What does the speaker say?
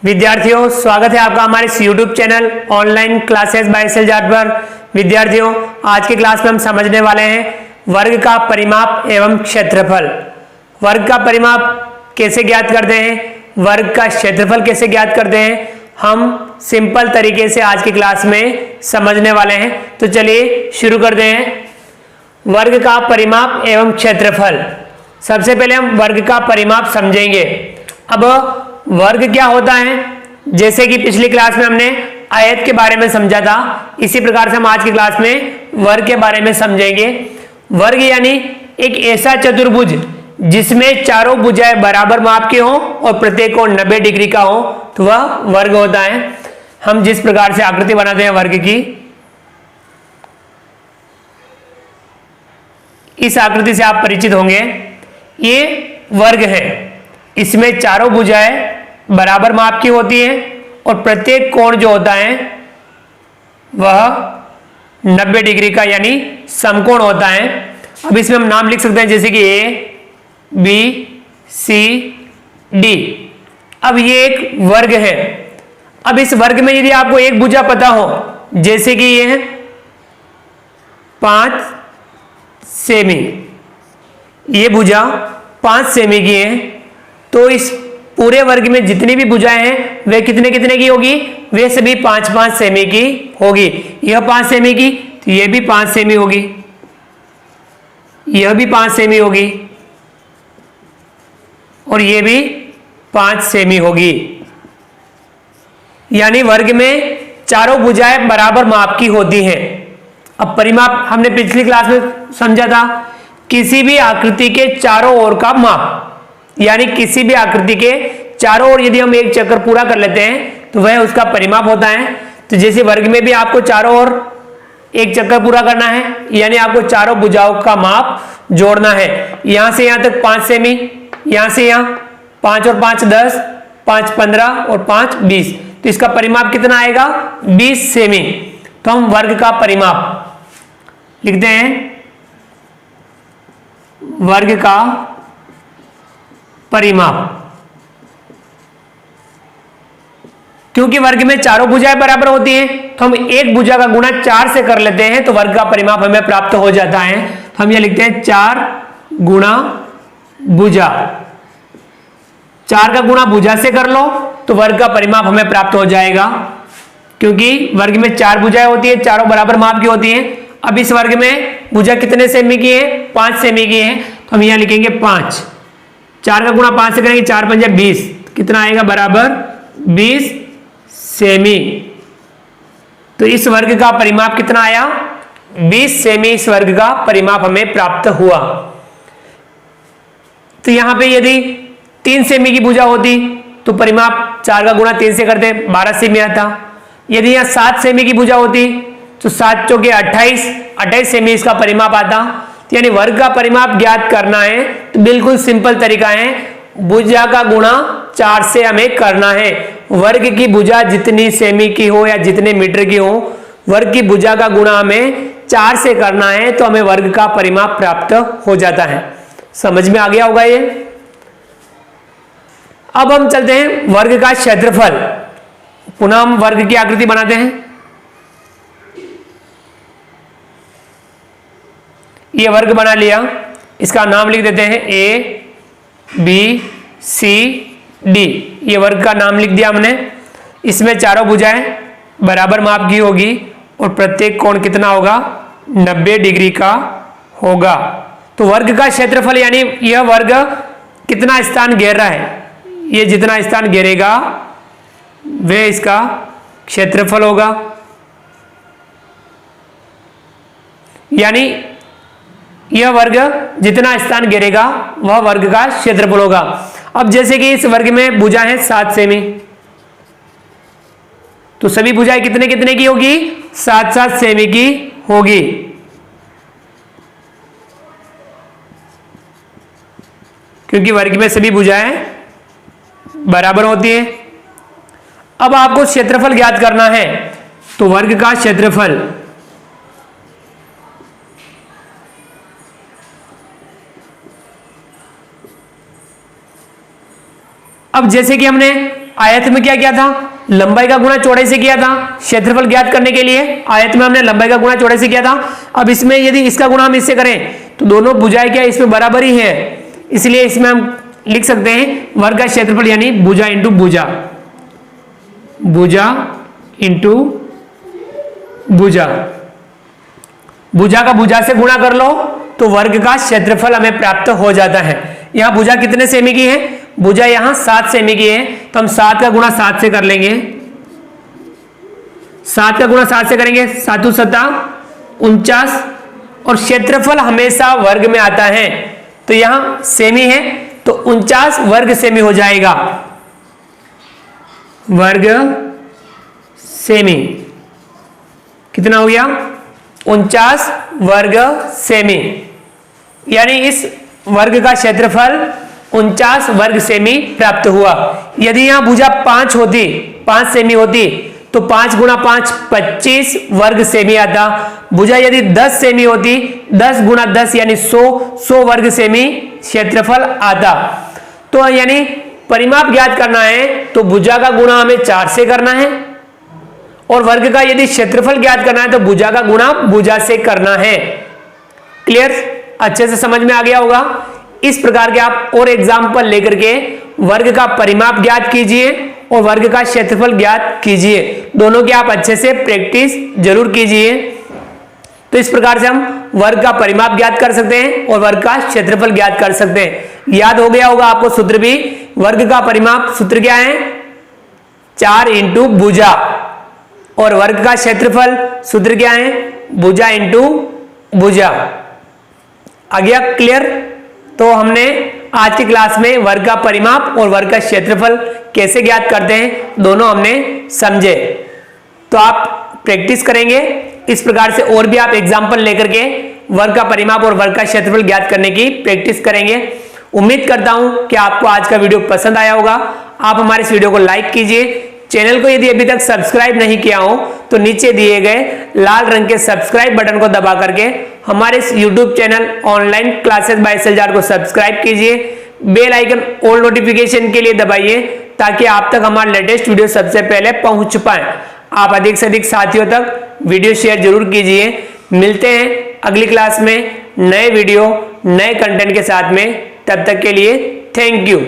विद्यार्थियों, स्वागत है आपका हमारे इस YouTube channel online classes by S L Jat पर। विद्यार्थियों, आज की क्लास में हम समझने वाले हैं वर्ग का परिमाप एवं क्षेत्रफल। वर्ग का परिमाप कैसे ज्ञात करते हैं, वर्ग का क्षेत्रफल कैसे ज्ञात करते हैं, हम सिंपल तरीके से आज की क्लास में समझने वाले हैं। तो चलिए शुरू करते हैं। वर्ग का परिमाप एवं क्षेत्रफल। सबसे पहले हम वर्ग का परिमाप समझेंगे। अब वर्ग क्या होता है, जैसे कि पिछली क्लास में हमने आयत के बारे में समझा था, इसी प्रकार से हम आज की क्लास में वर्ग के बारे में समझेंगे। वर्ग यानी एक ऐसा चतुर्भुज जिसमें चारों भुजाएं बराबर माप के हों और प्रत्येक कोण 90 डिग्री का हो, तो वह वर्ग होता है। हम जिस प्रकार से आकृति बनाते हैं वर्ग की, इस आकृति से आप परिचित होंगे। ये वर्ग है, इसमें चारों भुजाएं बराबर माप की होती हैं और प्रत्येक कोण जो होता है वह 90 डिग्री का यानी समकोण होता है। अब इसमें हम नाम लिख सकते हैं, जैसे कि ए, बी, सी, डी। अब ये एक वर्ग है। अब इस वर्ग में यदि आपको एक भुजा पता हो, जैसे कि ये है 5 सेमी, ये भुजा 5 सेमी की है, तो इस पूरे वर्ग में जितनी भी भुजाएं हैं वे कितने कितने की होगी, वे सभी 5-5 सेमी की होगी। यह 5 सेमी की, तो यह भी 5 सेमी होगी, यह भी 5 सेमी होगी और यह भी 5 सेमी होगी। यानी वर्ग में चारों भुजाएं बराबर माप की होती हैं। अब परिमाप हमने पिछली क्लास में समझा था, किसी भी आकृति के चारों ओर का माप, यानी किसी भी आकृति के चारों ओर यदि हम एक चक्कर पूरा कर लेते हैं तो वह उसका परिमाप होता है। तो जैसे वर्ग में भी आपको चारों ओर एक चक्कर पूरा करना है, यानी आपको चारों भुजाओं का माप जोड़ना है। यहां से यहां तक 5 सेमी, यहां से यहां 5 और 5 10, 5 15 और 5 20, तो इसका परिमाप कितना आएगा, 20 सेमी। तो हम वर्ग का परिमाप लिखते हैं, वर्ग का परिमाप। क्योंकि वर्ग में चारों भुजाएं बराबर होती हैं, तो हम एक भुजा का गुणा 4 से कर लेते हैं तो वर्ग का परिमाप हमें प्राप्त हो जाता है। तो हम ये लिखते हैं 4 गुणा भुजा। 4 का गुणा भुजा से कर लो तो वर्ग का परिमाप हमें प्राप्त हो जाएगा। क्योंकि वर्ग में 4 भुजाएं होती है, चारों बराबर माप की होती हैं। अब इस वर्ग में भुजा कितने सेमी की है, 5 सेमी की है, तो हम यहां लिखेंगे 5। 4 का गुणा 5 से करेंगे, 4 5 20, कितना आएगा, बराबर 20 सेमी। तो इस वर्ग का परिमाप कितना आया, 20 सेमी। इस वर्ग का परिमाप हमें प्राप्त हुआ। तो यहां पे यदि 3 सेमी की भुजा होती तो परिमाप 4 का गुणा 3 से करते 12 सेमी आता। यदि यहां 7 सेमी की भुजा होती तो 7 चौके 28 सेमी इसका परिमाप आता। यानी वर्ग का परिमाप ज्ञात करना है तो बिल्कुल सिंपल तरीका है, भुजा का गुणा 4 से हमें करना है। वर्ग की भुजा जितनी सेमी की हो या जितने मीटर की हो, वर्ग की भुजा का गुणा हमें 4 से करना है, तो हमें वर्ग का परिमाप प्राप्त हो जाता है। समझ में आ गया होगा ये। अब हम चलते हैं वर्ग का क्षेत्रफल। पुनः हम वर्ग की आकृति बनाते हैं। ये वर्ग बना लिया, इसका नाम लिख देते हैं ए, बी, सी, डी। ये वर्ग का नाम लिख दिया हमने। इसमें चारों भुजाएं बराबर माप की होगी और प्रत्येक कोण कितना होगा, 90 डिग्री का होगा। तो वर्ग का क्षेत्रफल यानी यह वर्ग कितना स्थान घेर रहा है, ये जितना स्थान घेरेगा वह इसका क्षेत्रफल होगा। यानी यह वर्ग जितना स्थान घेरेगा वह वर्ग का क्षेत्रफल होगा। अब जैसे कि इस वर्ग में भुजा है 7 सेमी, तो सभी भुजाएं कितने कितने की होगी, 7-7 सेमी की होगी। क्योंकि वर्ग में सभी भुजाएं बराबर होती हैं। अब आपको क्षेत्रफल ज्ञात करना है, तो वर्ग का क्षेत्रफल अब जैसे कि हमने आयत में क्या किया था, लंबाई का गुणा चौड़ाई से किया था। क्षेत्रफल ज्ञात करने के लिए आयत में हमने लंबाई का गुणा चौड़ाई से किया था। अब इसमें यदि इसका गुणा हम इससे करें तो दोनों भुजाएं क्या इसमें बराबर ही है, इसलिए इसमें हम लिख सकते हैं वर्ग का क्षेत्रफल यानी भुजा इंटू भुजा, भुजा इंटू भुजा। भुजा का भुजा से गुणा कर लो तो वर्ग का क्षेत्रफल हमें प्राप्त हो जाता है। यहां भुजा कितने सेमी की है, भुजा यहां 7 सेमी की है, तो हम 7 का गुणा 7 से कर लेंगे। 7 का गुणा 7 से करेंगे, 7 7 49, और क्षेत्रफल हमेशा वर्ग में आता है तो यहां सेमी है तो 49 वर्ग सेमी हो जाएगा, वर्ग सेमी। कितना हो गया, 49 वर्ग सेमी, यानी इस वर्ग का क्षेत्रफल 49 वर्ग सेमी प्राप्त हुआ। यदि यहां भुजा 5 होती, 5 सेमी होती तो 5 गुणा 5 25 वर्ग सेमी आता। भुजा यदि 10 सेमी होती, 10 गुणा 10 यानी 100 वर्ग सेमी क्षेत्रफल आता। तो यानी परिमाप ज्ञात करना है तो भुजा का गुणा हमें 4 से करना है, और वर्ग का यदि क्षेत्रफल ज्ञात करना है तो भुजा का गुणा भुजा से करना है। क्लियर, अच्छे से समझ में आ गया होगा। इस प्रकार के आप और एग्जाम्पल लेकर के वर्ग का परिमाप ज्ञात कीजिए और वर्ग का क्षेत्रफल ज्ञात कीजिए, दोनों की आप अच्छे से प्रैक्टिस जरूर कीजिए। तो इस प्रकार से हम वर्ग का परिमाप ज्ञात कर सकते हैं और वर्ग का क्षेत्रफल ज्ञात कर सकते हैं। याद हो गया होगा आपको सूत्र भी, वर्ग का परिमाप सूत्र क्या है, 4 इंटू भुजा, और वर्ग का क्षेत्रफल सूत्र क्या है, भुजा इंटू भुजा। आ गया क्लियर। तो हमने आज की क्लास में वर्ग का परिमाप और वर्ग का क्षेत्रफल कैसे ज्ञात करते हैं दोनों हमने समझे। तो आप प्रैक्टिस करेंगे इस प्रकार से, और भी आप एग्जाम्पल लेकर के वर्ग का परिमाप और वर्ग का क्षेत्रफल ज्ञात करने की प्रैक्टिस करेंगे। उम्मीद करता हूं कि आपको आज का वीडियो पसंद आया होगा। आप हमारे इस वीडियो को लाइक कीजिए, चैनल को यदि अभी तक सब्सक्राइब नहीं किया हो तो नीचे दिए गए लाल रंग के सब्सक्राइब बटन को दबा करके हमारे इस YouTube channel online classes bye SLJAR को सब्सक्राइब कीजिए। बेल आइकन ऑल नोटिफिकेशन के लिए दबाइए ताकि आप तक हमारा लेटेस्ट वीडियो सबसे पहले पहुंच पाए। आप अधिक से अधिक साथियों तक वीडियो शेयर जरूर कीजिए। मिलते हैं अगली क्लास में नए वीडियो नए कंटेंट के साथ में, तब तक के लिए थैंक यू।